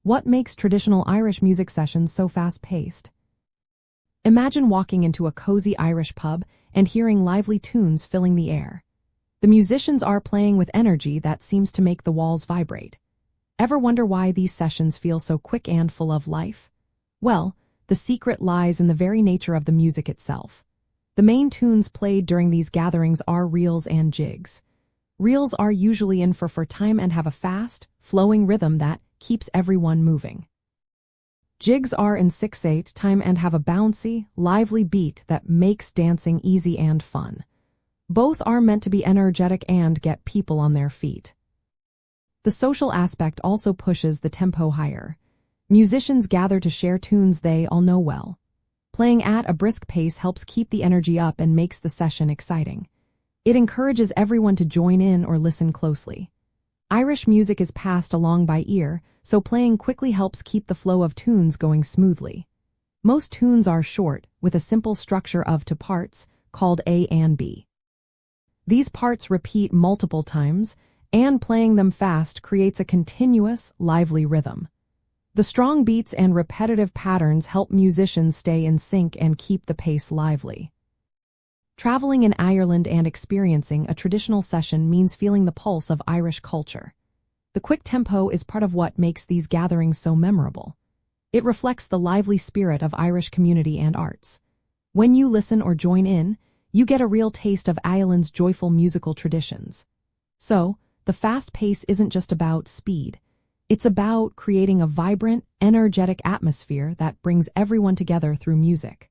What makes traditional Irish music sessions so fast-paced? Imagine walking into a cozy Irish pub and hearing lively tunes filling the air. The musicians are playing with energy that seems to make the walls vibrate. Ever wonder why these sessions feel so quick and full of life? Well, the secret lies in the very nature of the music itself. The main tunes played during these gatherings are reels and jigs. Reels are usually in for time and have a fast, flowing rhythm that keeps everyone moving. Jigs are in 6/8 time and have a bouncy, lively beat that makes dancing easy and fun. Both are meant to be energetic and get people on their feet. The social aspect also pushes the tempo higher. Musicians gather to share tunes they all know well. Playing at a brisk pace helps keep the energy up and makes the session exciting. It encourages everyone to join in or listen closely. Irish music is passed along by ear, so playing quickly helps keep the flow of tunes going smoothly. Most tunes are short, with a simple structure of two parts, called A and B. These parts repeat multiple times, and playing them fast creates a continuous, lively rhythm. The strong beats and repetitive patterns help musicians stay in sync and keep the pace lively. Traveling in Ireland and experiencing a traditional session means feeling the pulse of Irish culture. The quick tempo is part of what makes these gatherings so memorable. It reflects the lively spirit of Irish community and arts. When you listen or join in, you get a real taste of Ireland's joyful musical traditions. So, the fast pace isn't just about speed. It's about creating a vibrant, energetic atmosphere that brings everyone together through music.